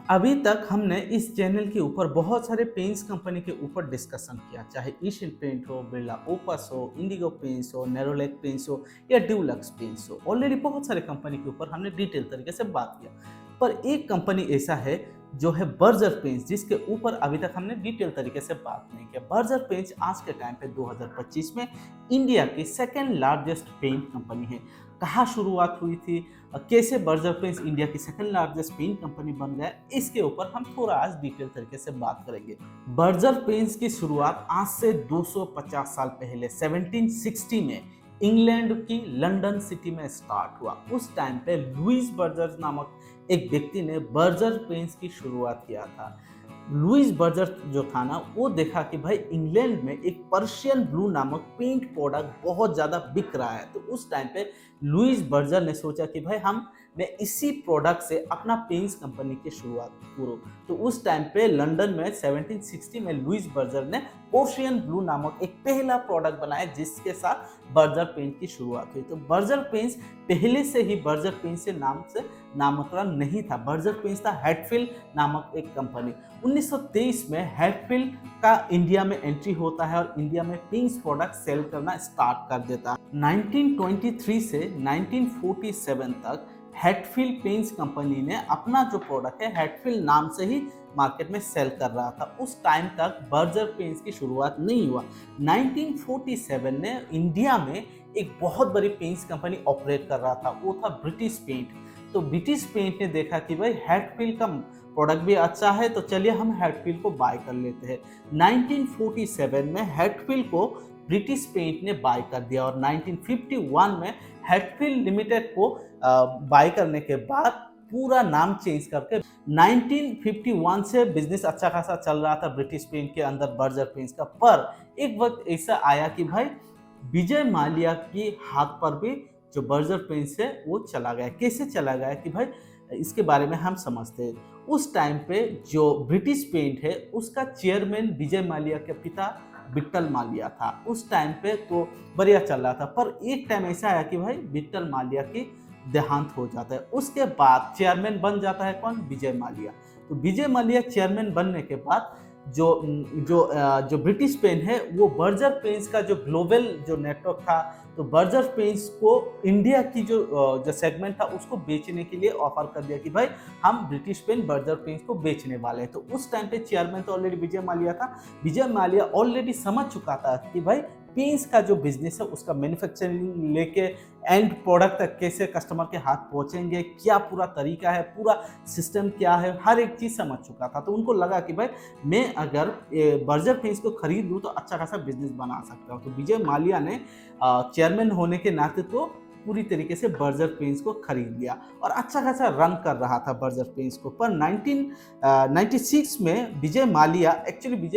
अभी तक हमने इस चैनल के ऊपर बहुत सारे पेंट्स कंपनी के ऊपर डिस्कशन किया, चाहे एशियन पेंट हो, बिरला ओपस हो, इंडिगो पेंट्स हो, नेरोलैक पेंट्स हो या ड्यूलक्स पेंट्स हो। ऑलरेडी बहुत सारे कंपनी के ऊपर हमने डिटेल तरीके से बात किया, पर एक कंपनी ऐसा है जो है बर्जर पेंट्स, जिसके ऊपर अभी तक हमने डिटेल तरीके से बात नहीं किया। बर्जर पेंट्स आज के टाइम पे 2025 में इंडिया की सेकेंड लार्जेस्ट पेंट कंपनी है। कहाँ शुरुआत हुई थी, कैसे बर्जर पेंट्स इंडिया की सेकंड लार्जेस्ट पेंट कंपनी बन गया, इसके ऊपर हम थोड़ा आज डिटेल तरीके से बात करेंगे। बर्जर पेंट्स की शुरुआत आज से 250 साल पहले 1760 में इंग्लैंड की लंदन सिटी में स्टार्ट हुआ। उस टाइम पे लुइस बर्जर नामक एक व्यक्ति ने बर्जर पेंट्स की शुरुआत किया था। लुइस बर्जर जो था ना, वो देखा कि भाई इंग्लैंड में एक पर्शियन ब्लू नामक पेंट प्रोडक्ट बहुत ज़्यादा बिक रहा है। तो उस टाइम पे लुइस बर्जर ने सोचा कि भाई मैं इसी प्रोडक्ट से अपना पेंट्स कंपनी की शुरुआत करूँ। तो उस टाइम पे लंदन में 1760 में लुइस बर्जर ने पर्शियन ब्लू नामक एक पहला प्रोडक्ट बनाया, जिसके साथ बर्जर पेंट की शुरुआत हुई। तो बर्जर पेंट्स पहले से ही बर्जर पेंट से नामकरण नहीं था। बर्जर पेंट्स था हैटफील्ड नामक एक कंपनी। 1923 में हैटफील्ड का इंडिया में एंट्री होता है और इंडिया में पेंट्स प्रोडक्ट सेल करना स्टार्ट कर देता है। 1923 से 1947 तक हैटफील्ड पेंट्स कंपनी ने अपना जो प्रोडक्ट है हैटफील्ड नाम से ही मार्केट में सेल कर रहा था। उस टाइम तक बर्जर पेंट्स की शुरुआत नहीं हुआ। 1947 ने इंडिया में एक बहुत बड़ी पेंट्स कंपनी ऑपरेट कर रहा था, वो था ब्रिटिश पेंट। तो ब्रिटिश पेंट ने देखा कि भाई हैटफील्ड का प्रोडक्ट भी अच्छा है, तो चलिए हम हैटफील्ड को बाय कर लेते हैं। 1947 में हैटफील्ड को ब्रिटिश पेंट ने बाय कर दिया और 1951 में हैटफील्ड लिमिटेड को बाय करने के बाद पूरा नाम चेंज करके 1951 से बिजनेस अच्छा खासा चल रहा था ब्रिटिश पेंट के अंदर बर्जर पेंट्स का। पर एक वक्त ऐसा आया कि भाई विजय माल्या की हाथ पर भी जो बर्जर पेंट्स है वो चला गया। कैसे चला गया कि भाई इसके बारे में हम समझते हैं। उस टाइम पे जो ब्रिटिश पेंट है उसका चेयरमैन विजय माल्या के पिता विट्ठल माल्या था। उस टाइम पे तो बढ़िया चल रहा था, पर एक टाइम ऐसा आया कि भाई विट्ठल माल्या की देहांत हो जाता है। उसके बाद चेयरमैन बन जाता है कौन? विजय माल्या। तो विजय माल्या चेयरमैन बनने के बाद जो जो ब्रिटिश पेन है वो बर्जर पेंट्स का जो ग्लोबल जो नेटवर्क था, तो बर्जर पेंट्स को इंडिया की जो सेगमेंट था उसको बेचने के लिए ऑफर कर दिया कि भाई हम ब्रिटिश पेन बर्जर पेंट्स को बेचने वाले हैं। तो उस टाइम पे चेयरमैन तो ऑलरेडी विजय माल्या था। विजय माल्या ऑलरेडी समझ चुका था कि भाई पेंट्स का जो बिजनेस है उसका मैन्युफैक्चरिंग लेके एंड प्रोडक्ट तक कैसे कस्टमर के हाथ पहुंचेंगे, क्या पूरा तरीका है, पूरा सिस्टम क्या है, हर एक चीज़ समझ चुका था। तो उनको लगा कि भाई मैं अगर बर्जर पेंट्स को खरीद लूँ तो अच्छा खासा बिजनेस बना सकता हूँ। तो विजय माल्या ने चेयरमैन होने के नाते तो पूरी तरीके से बर्जर पेंट्स को खरीद लिया और अच्छा खासा रन कर रहा था बर्जर पेंट्स को। पर 1996 में विजय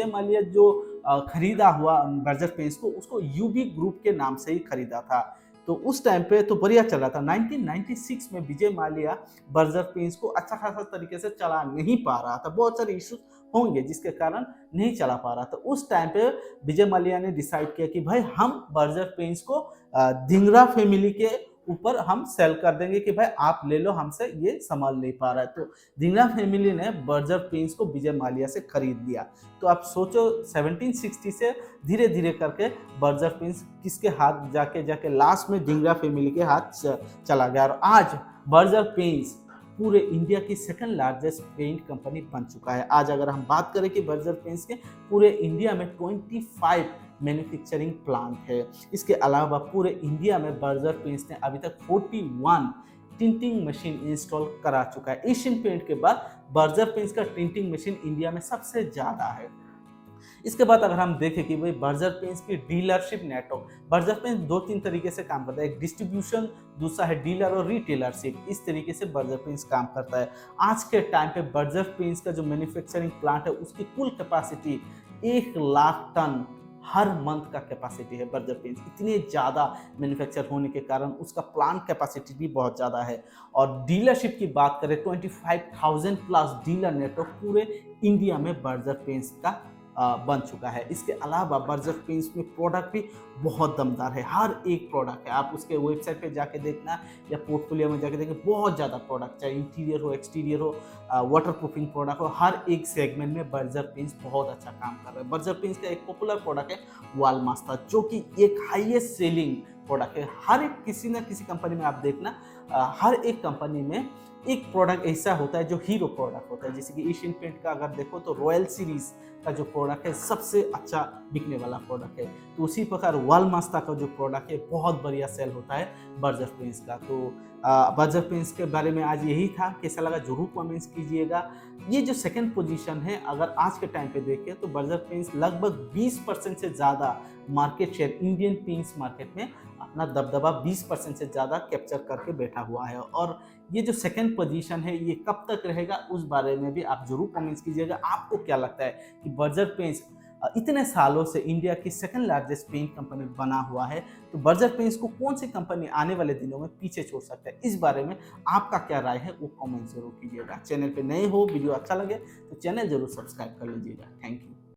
माल्या जो खरीदा हुआ बर्जर पेंट्स को, उसको यूबी ग्रुप के नाम से ही खरीदा था। तो उस टाइम पे तो बढ़िया चला था। 1996 में विजय माल्या बर्जर पेंट्स को अच्छा खासा तरीके से चला नहीं पा रहा था। बहुत सारे इश्यूज होंगे जिसके कारण नहीं चला पा रहा था। उस टाइम पे विजय माल्या ने डिसाइड किया कि भाई हम बर्जर पेंट्स को धिंगरा फैमिली के ऊपर हम सेल कर देंगे कि भाई आप ले लो, हमसे ये संभाल नहीं पा रहा है। तो धिंगरा फैमिली ने बर्जर पेंट्स को विजय माल्या से खरीद लिया। तो आप सोचो 1760 से धीरे धीरे करके बर्जर पेंट्स किसके हाथ जाके जाके लास्ट में धिंगरा फैमिली के हाथ चला गया और आज बर्जर पेंट्स पूरे इंडिया की सेकंड लार्जेस्ट पेंट कंपनी बन चुका है। आज अगर हम बात करें कि बर्जर पेंट्स के पूरे इंडिया में 25 मैन्युफैक्चरिंग प्लांट है। इसके अलावा पूरे इंडिया में बर्जर पेंट्स ने अभी तक 41 टिंटिंग मशीन इंस्टॉल करा चुका है। एशियन पेंट के बाद बर्जर पेंट्स का टिंटिंग मशीन इंडिया में सबसे ज़्यादा है। इसके बाद अगर हम देखें कि भाई बर्जर पेंट्स की डीलरशिप नेटवर्क, बर्जर पेंट्स दो तीन तरीके से काम करता है, एक डिस्ट्रीब्यूशन, दूसरा है डीलर और रिटेलरशिप। इस तरीके से बर्जर पेंट्स काम करता है। आज के टाइम पे बर्जर पेंट्स का जो मैन्युफैक्चरिंग प्लांट है उसकी कुल कैपेसिटी 1 लाख टन हर मंथ का कैपेसिटी है। बर्जर पेंट्स इतने ज़्यादा मैन्युफैक्चर होने के कारण उसका प्लांट कैपेसिटी भी बहुत ज़्यादा है। और डीलरशिप की बात करें 25,000 प्लस डीलर नेटवर्क पूरे इंडिया में बर्जर पेंट्स का बन चुका है। इसके अलावा बर्जर पेंट्स में प्रोडक्ट भी बहुत दमदार है, हर एक प्रोडक्ट है। आप उसके वेबसाइट पे जाके देखना या पोर्टफोलियो में जाके देखना, बहुत ज़्यादा प्रोडक्ट, चाहे इंटीरियर हो, एक्सटीरियर हो, वाटर प्रूफिंग प्रोडक्ट हो, हर एक सेगमेंट में बर्जर पेंट्स बहुत अच्छा काम कर रहा है। बर्जर पेंट्स का एक पॉपुलर प्रोडक्ट है वॉल मास्टर, जो कि एक हाईएस्ट सेलिंग प्रोडक्ट है। हर एक किसी ना किसी कंपनी में आप देखना, हर एक कंपनी में एक प्रोडक्ट ऐसा होता है जो हीरो प्रोडक्ट होता है। जैसे कि एशियन पेंट का अगर देखो तो रॉयल सीरीज का जो प्रोडक्ट है सबसे अच्छा बिकने वाला प्रोडक्ट है। तो उसी प्रकार वॉल मास्टर का जो प्रोडक्ट है बहुत बढ़िया सेल होता है बर्जर पेंट्स का। तो बर्जर पेंट्स के बारे में आज यही था। कैसा लगा जरूर कमेंट्स कीजिएगा। ये जो सेकंड पोजीशन है, अगर आज के टाइम पे देखें तो बर्जर पेंट्स लगभग 20% से ज़्यादा market share Indian paints market में अपना दबदबा 20% से ज़्यादा कैप्चर करके बैठा हुआ है। और ये जो सेकंड पोजीशन है ये कब तक रहेगा उस बारे में भी आप जरूर कमेंट्स कीजिएगा। आपको क्या लगता है कि बर्जर पेंट्स इतने सालों से इंडिया की सेकंड लार्जेस्ट पेंट कंपनी बना हुआ है, तो बर्जर पेंट्स को कौन सी कंपनी आने वाले दिनों में पीछे छोड़ सकता है? इस बारे में आपका क्या राय है वो कमेंट जरूर कीजिएगा। चैनल पे नए हो, वीडियो अच्छा लगे तो चैनल जरूर सब्सक्राइब कर लीजिएगा। Thank you.